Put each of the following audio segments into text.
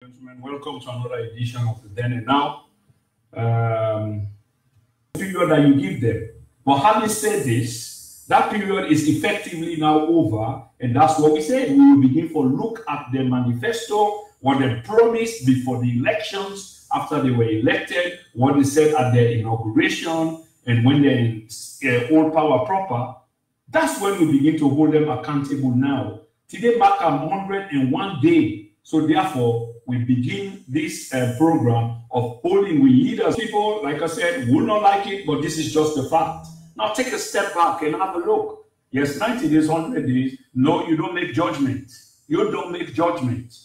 Gentlemen, welcome to another edition of the Then and Now. Period that you give them. But having said this, that period is effectively now over, and that's what we said. We will begin to look at the manifesto, what they promised before the elections, after they were elected, what they said at their inauguration, and when they're in all power proper. That's when we begin to hold them accountable now. Today mark 101 day. So therefore, we begin this program of holding with leaders. People, like I said, will not like it, but this is just the fact. Now take a step back and have a look. Yes, 90 days, 100 days. No, you don't make judgment. You don't make judgment.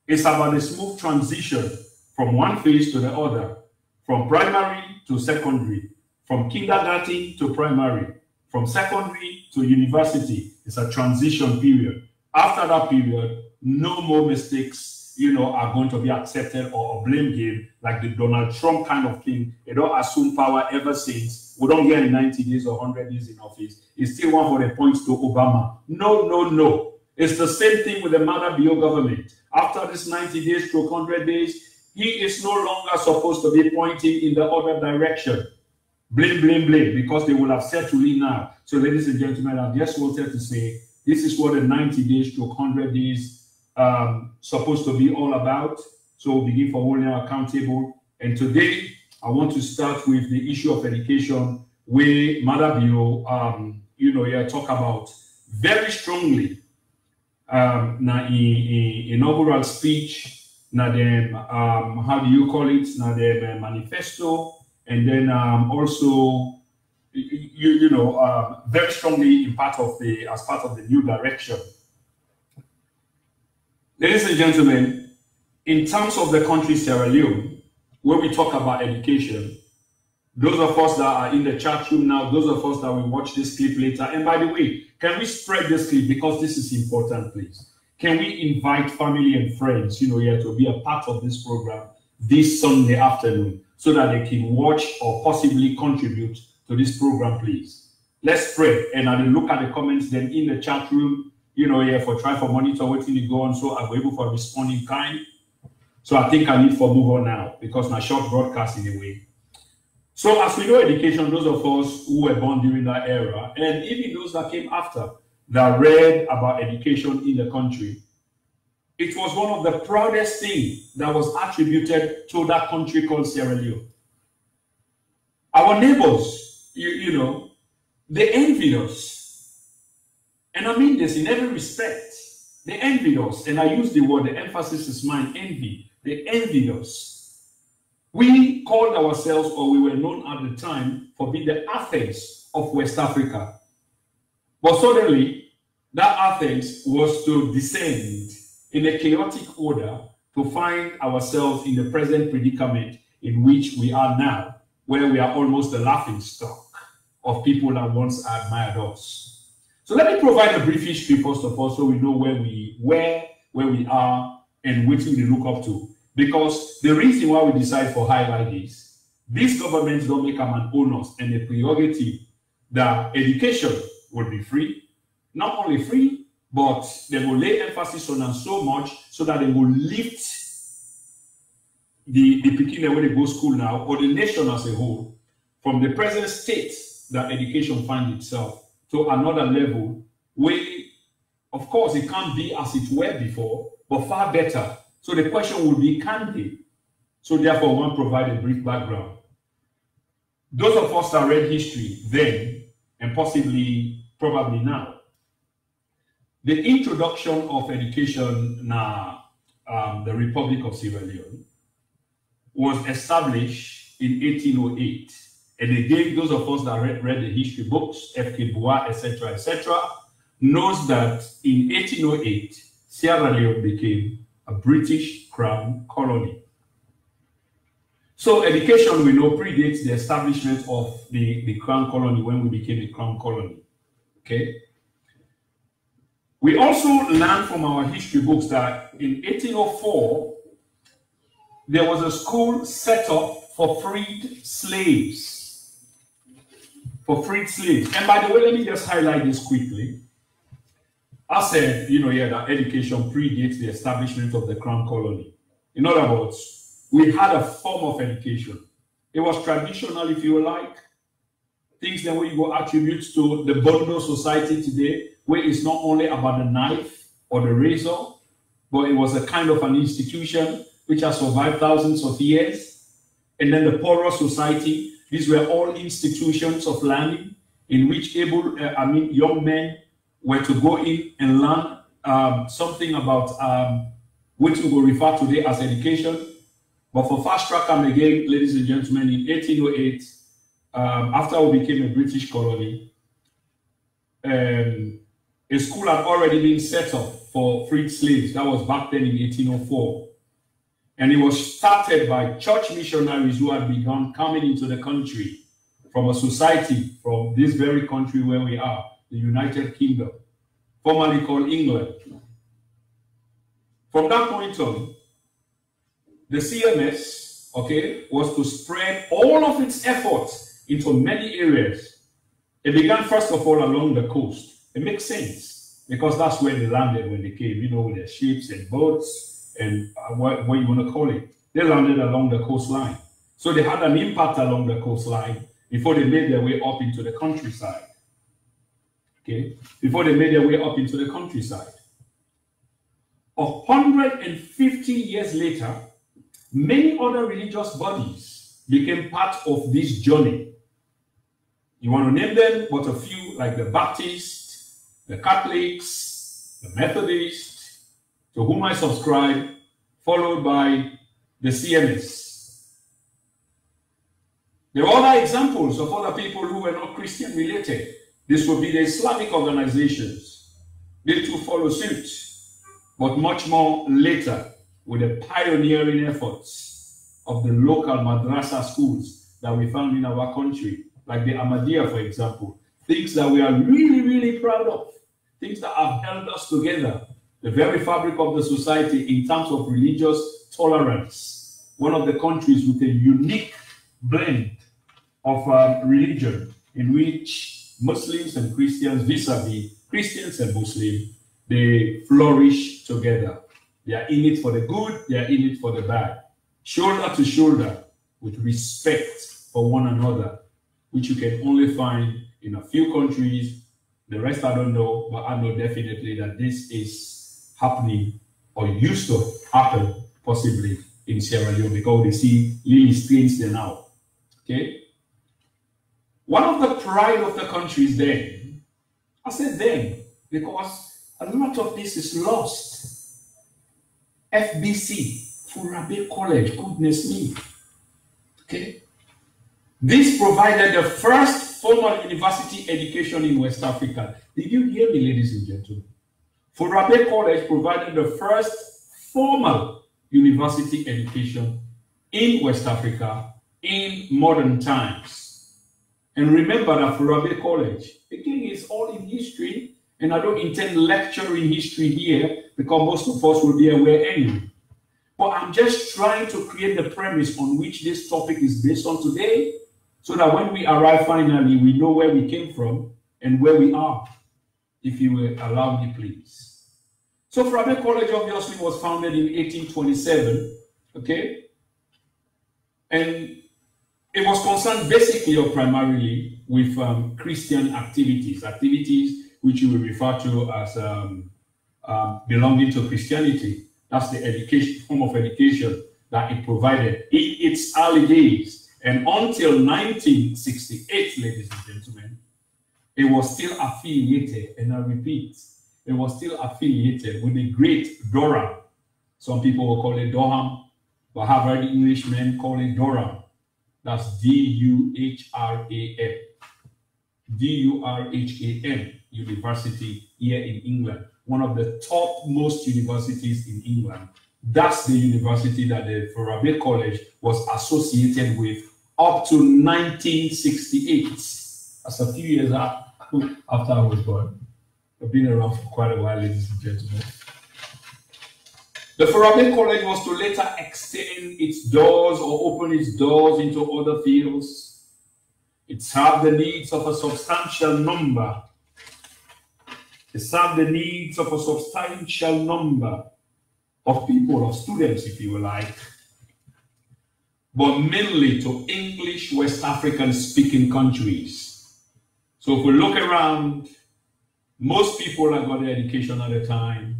It's about a smooth transition from one phase to the other, from primary to secondary, from kindergarten to primary, from secondary to university. It's a transition period. After that period, no more mistakes, are going to be accepted or a blame game like the Donald Trump kind of thing. They don't assume power ever since. We don't get in 90 days or 100 days in office. It's still one for the points to Obama. No, no, no. It's the same thing with the Mada-Bio government. After this 90 days to 100 days, he is no longer supposed to be pointing in the other direction. Blame, blame, blame, because they will have settled in now. So, ladies and gentlemen, I just wanted to say, this is what the 90 days to 100 days supposed to be all about. So we'll begin for holding accountable. And today, I want to start with the issue of education, where Mada-Bio, talk about very strongly na inaugural speech, na them, how do you call it, na them manifesto, and then also, very strongly as part of the new direction. Ladies and gentlemen, in terms of the country Sierra Leone, when we talk about education, those of us that are in the chat room now, those of us that will watch this clip later, and by the way, can we spread this clip because this is important, please? Can we invite family and friends, here to be a part of this program this Sunday afternoon so that they can watch or possibly contribute to this program, please? Let's spread, and I will look at the comments then in the chat room, for try for monitor waiting to go on, so I'm able for responding kind. So I think I need for move on now because my short broadcast in a way. So as we know, education, those of us who were born during that era, and even those that came after, that read about education in the country, it was one of the proudest things that was attributed to that country called Sierra Leone. Our neighbors, they envied us. And I mean this in every respect. They envied us. And I use the word, the emphasis is mine, envy. They envied us. We called ourselves, or we were known at the time, for being the Athens of West Africa. But suddenly, that Athens was to descend in a chaotic order to find ourselves in the present predicament in which we are now, where we are almost the laughing stock of people that once admired us. So let me provide a brief history first of all, so we know where we are and what we look up to. Because the reason why we decide for highlight this, these governments don't make them an onus and a prerogative that education will be free. Not only free, but they will lay emphasis on them so much so that they will lift the Pekin where they go school now, or the nation as a whole, from the present state that education finds itself to another level where, of course, it can't be as it were before, but far better. So the question would be, can they? So therefore, I want to provide a brief background. Those of us that read history then, and probably now, the introduction of education in the Republic of Sierra Leone was established in 1808. And again, those of us that read the history books, F.K. Bois, etc., knows that in 1808, Sierra Leone became a British crown colony. So education, we know, predates the establishment of the crown colony when we became a crown colony. Okay? We also learned from our history books that in 1804, there was a school set up for freed slaves. And by the way, let me just highlight this quickly. I said, that education predates the establishment of the crown colony. In other words, we had a form of education. It was traditional, if you like. Things that we go attribute to the Bondo society today, where it's not only about the knife or the razor, but it was a kind of an institution which has survived thousands of years. And then the poorer society, these were all institutions of learning in which young men were to go in and learn something about which we will refer today as education. But for fast track and again, ladies and gentlemen, in 1808, after we became a British colony, a school had already been set up for freed slaves. That was back then in 1804. And it was started by church missionaries who had begun coming into the country from a society from this very country where we are, the United Kingdom, formerly called England. From that point on, the CMS, was to spread all of its efforts into many areas. It began, first of all, along the coast. It makes sense because that's where they landed when they came, with their ships and boats and what you want to call it. They landed along the coastline. So they had an impact along the coastline before they made their way up into the countryside. Before they made their way up into the countryside. 150 years later, many other religious bodies became part of this journey. You want to name them, but a few like the Baptists, the Catholics, the Methodists, to whom I subscribe, followed by the CMS. There are other examples of other people who were not Christian related. This would be the Islamic organizations. They too follow suit, but much more later with the pioneering efforts of the local madrasa schools that we found in our country, like the Ahmadiyya, for example. Things that we are really, really proud of. Things that have held us together. The very fabric of the society in terms of religious tolerance. One of the countries with a unique blend of religion in which Muslims and Christians, vis-a-vis Christians and Muslims, they flourish together. They are in it for the good, they are in it for the bad. Shoulder to shoulder with respect for one another, which you can only find in a few countries. The rest I don't know, but I know definitely that this is happening or used to happen possibly in Sierra Leone because they see really strange there now. One of the pride of the countries then, I said then, because a lot of this is lost. FBC, Furabe College, goodness me. This provided the first formal university education in West Africa. Did you hear me, ladies and gentlemen? Furabe College provided the first formal university education in West Africa in modern times. And remember that Furabe College, again, is all in history, and I don't intend lecturing history here because most of us will be aware anyway. But I'm just trying to create the premise on which this topic is based on today, so that when we arrive finally, we know where we came from and where we are, if you will allow me, please. So Furabe College obviously was founded in 1827, and it was concerned basically or primarily with Christian activities which you will refer to as belonging to Christianity. That's the education, form of education that it provided in its early days. And until 1968, ladies and gentlemen, it was still affiliated, and I repeat, it was still affiliated with the great Durham. Some people will call it Durham, but I have heard Englishmen call it Durham. That's D-U-H-R-A-M. D-U-R-H-A-M University here in England. One of the topmost universities in England. That's the university that the Furabe College was associated with up to 1968. That's a few years after I was born. I've been around for quite a while, ladies and gentlemen. The Furabe College was to later extend its doors or open its doors into other fields. It served the needs of a substantial number. It served the needs of a substantial number of people, of students, if you like, but mainly to English West African speaking countries. So if we look around, most people that got their education at the time,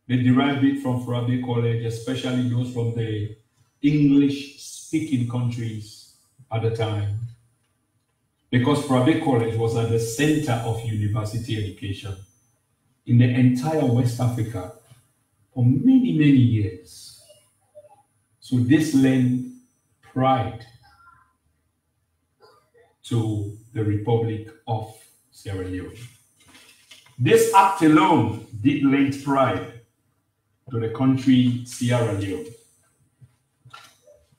they derived it from Fourabeh College, especially those from the English speaking countries at the time. Because Fourabeh College was at the center of university education in the entire West Africa for many, many years. So this lent pride to the Republic of Sierra Leone. This act alone did lend pride to the country Sierra Leone.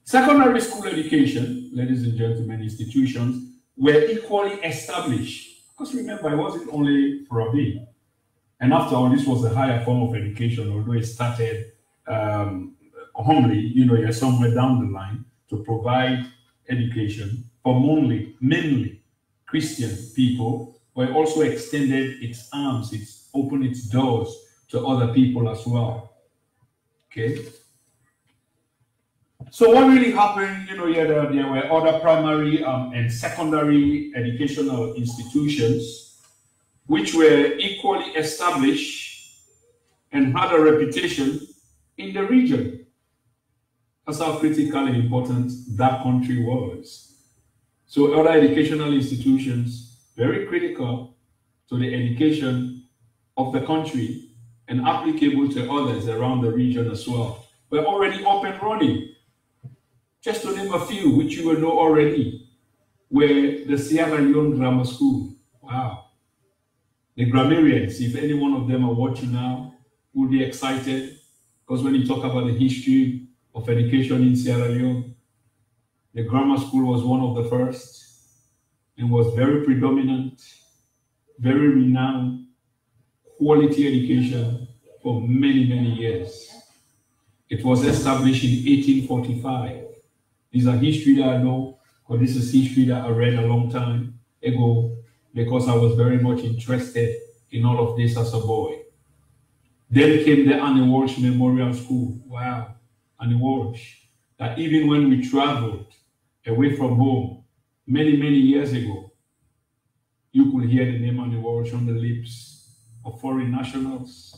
Secondary school education, ladies and gentlemen, institutions were equally established. Because remember, it wasn't only Fourabeh. And after all, this was a higher form of education, although it started humbly, you're somewhere down the line to provide education for mainly Christian people, but it also extended its arms, it's opened its doors to other people as well. Okay. So what really happened, there were other primary and secondary educational institutions which were equally established and had a reputation in the region. That's how critically important that country was. So other educational institutions, very critical to the education of the country and applicable to others around the region as well, were already up and running. Just to name a few, which you will know already, were the Sierra Leone Grammar School. Wow. The grammarians, if any one of them are watching now, will be excited, because when you talk about the history of education in Sierra Leone, the grammar school was one of the first and was very predominant, very renowned, quality education for many, many years. It was established in 1845. These are history that I know, because this is history that I read a long time ago, because I was very much interested in all of this as a boy. Then came the Annie Walsh Memorial School. Wow, Annie Walsh. That even when we traveled away from home many, many years ago, you could hear the name Annie Walsh on the lips of foreign nationals.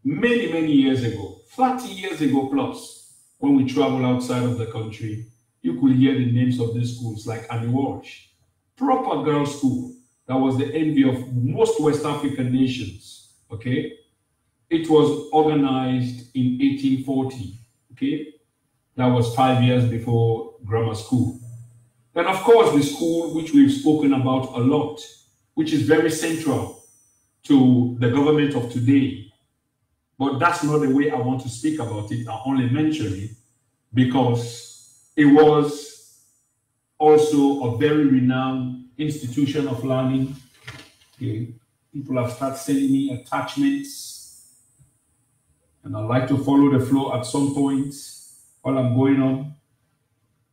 Many, many years ago, 30 years ago plus, when we travel outside of the country, you could hear the names of these schools like Annie Walsh. Proper girls' school that was the envy of most West African nations, okay? It was organized in 1840, okay? That was 5 years before grammar school. Then, of course, the school which we've spoken about a lot, which is very central to the government of today. But that's not the way I want to speak about it. I only mention it because it was also a very renowned institution of learning. Okay. People have started sending me attachments, and I like to follow the flow at some point while I'm going on.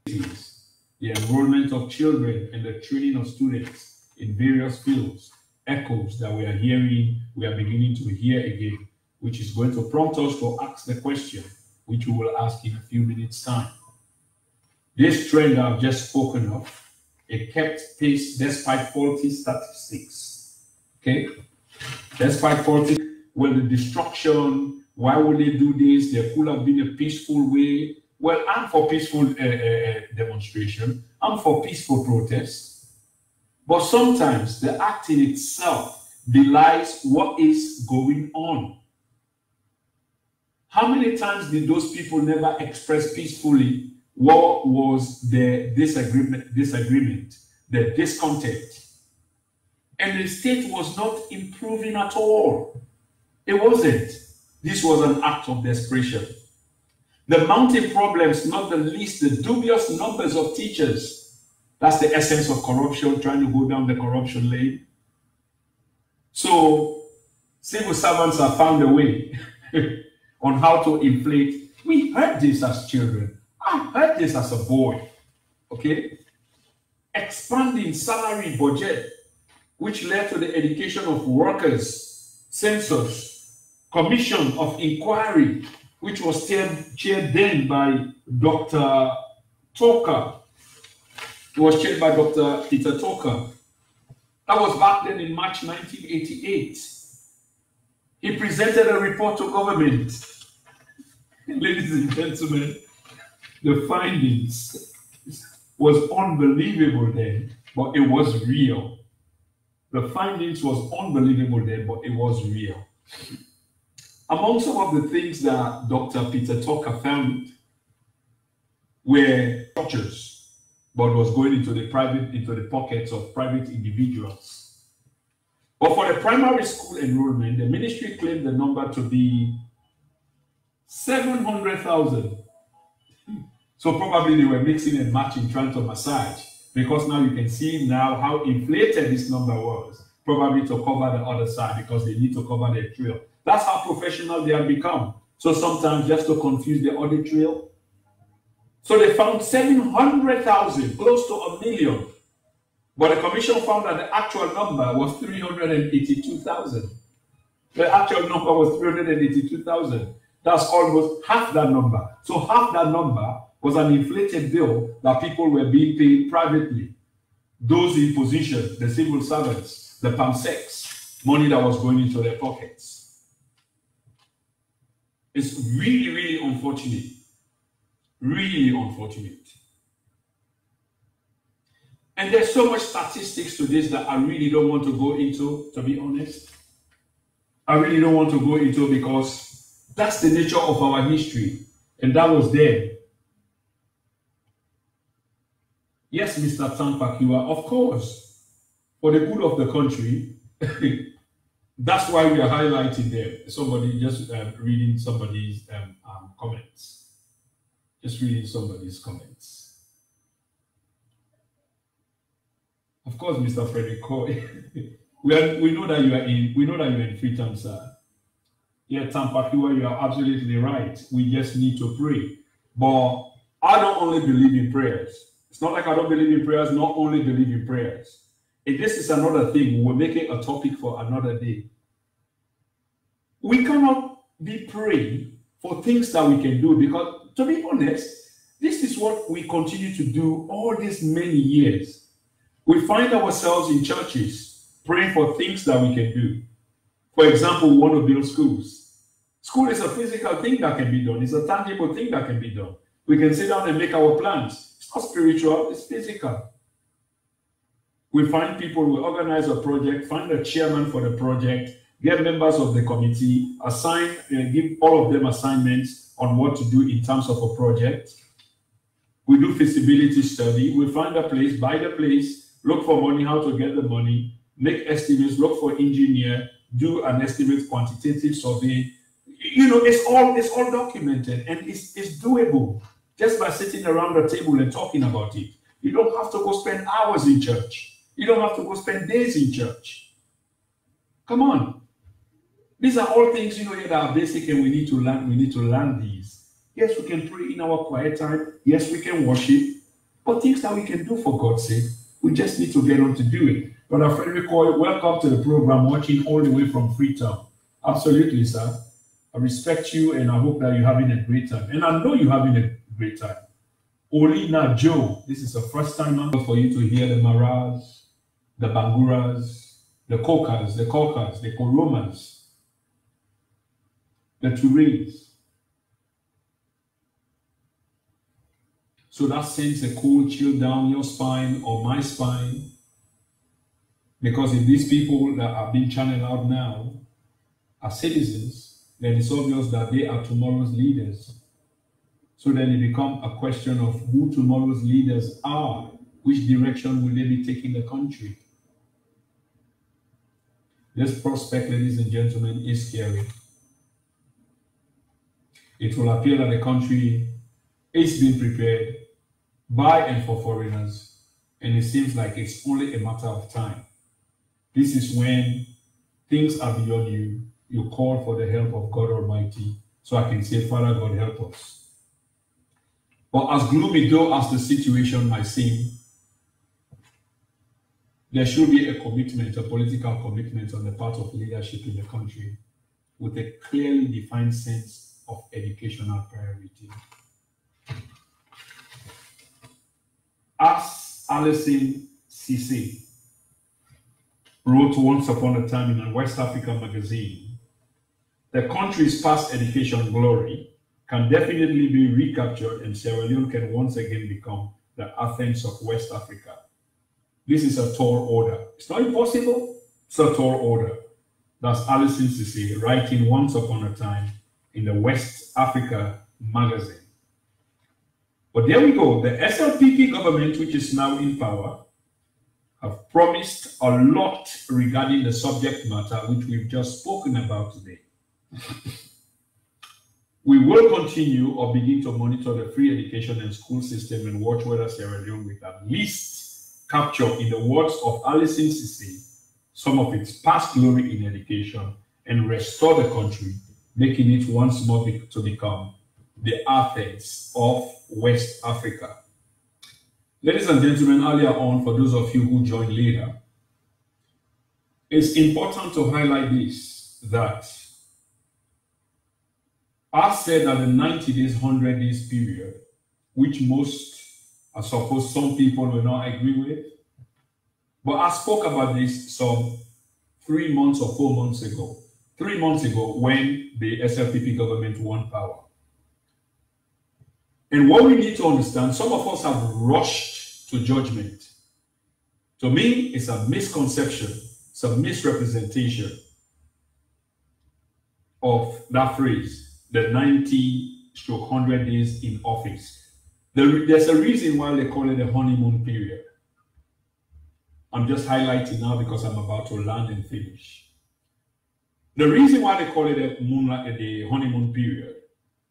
The enrollment of children and the training of students in various fields, echoes that we are beginning to hear again, which is going to prompt us to ask the question, which we will ask in a few minutes' time. This trend I've just spoken of, it kept pace despite faulty statistics. Okay? Despite faulty, well, the destruction, why would they do this? There could have been a peaceful way. Well, I'm for peaceful demonstration. I'm for peaceful protest. But sometimes the act in itself belies what is going on. How many times did those people never express peacefully what was the disagreement, the discontent? And the state was not improving at all. It wasn't. This was an act of desperation. The mounting problems, not the least, the dubious numbers of teachers. That's the essence of corruption, trying to go down the corruption lane. So, civil servants have found a way on how to inflate. We heard this as children. I heard this as a boy. Okay? Expanding salary budget, which led to the education of workers, censors, commission of inquiry, which was chaired then by Dr. Talker. It was chaired by Dr. Peter Talker. That was back then in March 1988. He presented a report to government. Ladies and gentlemen, the findings was unbelievable then, but it was real. The findings was unbelievable then, but it was real. Among some of the things that Dr. Peter Talker found were structures, but was going into the pockets of private individuals. But for the primary school enrollment, the ministry claimed the number to be 700,000. So probably they were mixing and matching, trying to massage, because now you can see now how inflated this number was, probably to cover the other side because they need to cover their trail. That's how professional they have become. So sometimes just to confuse the audit trail. So they found 700,000, close to 1 million. But the commission found that the actual number was 382,000. The actual number was 382,000. That's almost half that number. So half that number was an inflated bill that people were being paid privately. Those in position, the civil servants, the PAMSECs, money that was going into their pockets. It's really, really unfortunate. Really unfortunate. And there's so much statistics to this that I really don't want to go into, to be honest. I really don't want to go into because that's the nature of our history. And that was there. Yes, Mr. Tampakiwa, of course, for the good of the country. That's why we are highlighting them. Somebody just reading somebody's comments. Just reading somebody's comments. Of course, Mr. Frederick Coy. we know that you are in Freetown, sir. Yeah, Tampakiwa, you are absolutely right. We just need to pray. But I don't only believe in prayers. It's not like I don't believe in prayers, not only believe in prayers. And this is another thing. We'll make it a topic for another day. We cannot be praying for things that we can do because, to be honest, this is what we continue to do all these many years. We find ourselves in churches praying for things that we can do. For example, we want to build schools. School is a physical thing that can be done. It's a tangible thing that can be done. We can sit down and make our plans. It's not spiritual, it's physical. We find people who organize a project, find a chairman for the project, get members of the committee, assign and give all of them assignments on what to do in terms of a project. We do feasibility study. We find a place, buy the place, look for money, how to get the money, make estimates, look for engineer, do an estimate quantitative survey. You know, it's all documented and it's doable just by sitting around the table and talking about it. You don't have to go spend hours in church. You don't have to go spend days in church. Come on. These are all things, that are basic and we need to learn. We need to learn these. Yes, we can pray in our quiet time. Yes, we can worship. But things that we can do for God's sake, we just need to get on to do it. Brother Frederick Coy, welcome to the program, watching all the way from Freetown. Absolutely, sir. I respect you and I hope that you're having a great time. And I know you're having a great time. Olina Joe, this is the first time for you to hear the Maras, the Banguras, the Kokas, the Koromas, the Tourees. So that sends a cool chill down your spine or my spine. Because if these people that are being channeled out now are citizens, then it's obvious that they are tomorrow's leaders. So then it becomes a question of who tomorrow's leaders are. Which direction will they be taking the country? This prospect, ladies and gentlemen, is scary. It will appear that the country is being prepared by and for foreigners, and it seems like it's only a matter of time. This is when things are beyond you. You call for the help of God Almighty. So I can say, Father God, help us. But as gloomy though as the situation might seem, there should be a commitment, a political commitment on the part of leadership in the country. with a clearly defined sense of educational priority. As Alison Cissé wrote once upon a time in a West African magazine, the country's past education glory can definitely be recaptured and Sierra Leone can once again become the Athens of West Africa. This is a tall order. It's not impossible, it's a tall order. That's Alison Cissé writing once upon a time in the West Africa magazine. But there we go. The SLPP government, which is now in power, have promised a lot regarding the subject matter which we've just spoken about today. We will continue or begin to monitor the free education and school system and watch whether Sierra Leone will at least capture, in the words of Alison Cissé, some of its past glory in education and restore the country, making it once more to become the Athens of West Africa. Ladies and gentlemen, earlier on, for those of you who joined later, it's important to highlight this, that I said that the 90 days, 100 days period, which most, I suppose some people will not agree with, but I spoke about this some 3 months or 4 months ago. 3 months ago when the SLPP government won power. And what we need to understand, some of us have rushed to judgment. To me, it's a misconception, it's a misrepresentation of that phrase, the 90 to 100 days in office. There's a reason why they call it the honeymoon period. I'm just highlighting now because I'm about to land and finish. The reason why they call it the honeymoon period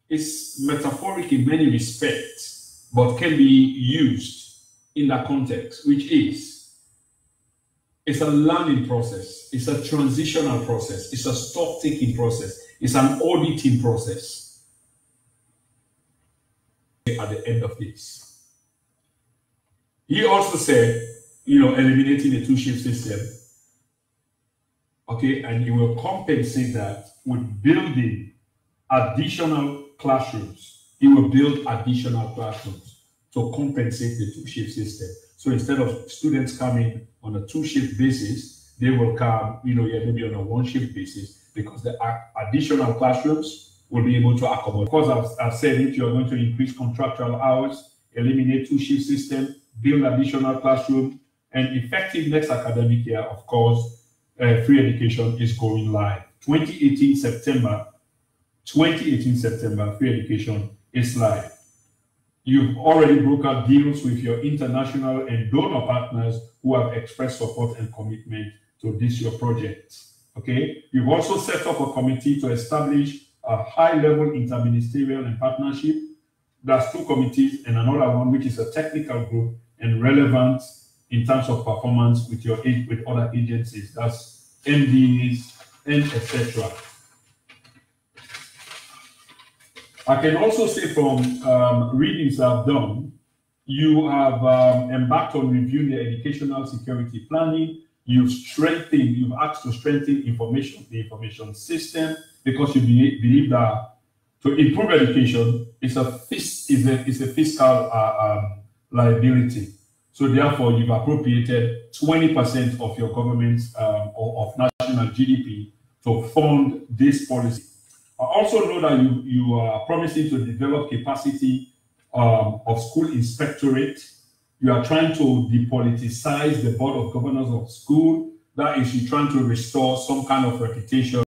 is metaphoric in many respects, but can be used in that context, which is, it's a learning process, it's a transitional process, it's a stock-taking process, it's an auditing process. At the end of this, he also said, eliminating the two-shift system, okay, and he will compensate that with building additional classrooms. He will build additional classrooms to compensate the two-shift system. So instead of students coming on a two-shift basis, they will come, maybe on a one-shift basis, because the additional classrooms will be able to accommodate. Of course, I've said if you're going to increase contractual hours, eliminate two-shift system, build additional classroom, and effective next academic year, of course, free education is going live. 2018 September, free education is live. You've already brokered deals with your international and donor partners who have expressed support and commitment to this your project. Okay. You've also set up a committee to establish a high-level interministerial and partnership. That's 2 committees and another one which is a technical group and relevant in terms of performance with other agencies. That's MDs and etc. I can also say from readings I've done, you have embarked on reviewing the educational security planning. You've asked to strengthen the information system, because you believe that to improve education is a fiscal liability. So therefore, you've appropriated 20% of your government's or of national GDP to fund this policy. I also know that you are promising to develop capacity of school inspectorate. You are trying to depoliticize the board of governors of school. That is, you're trying to restore some kind of reputation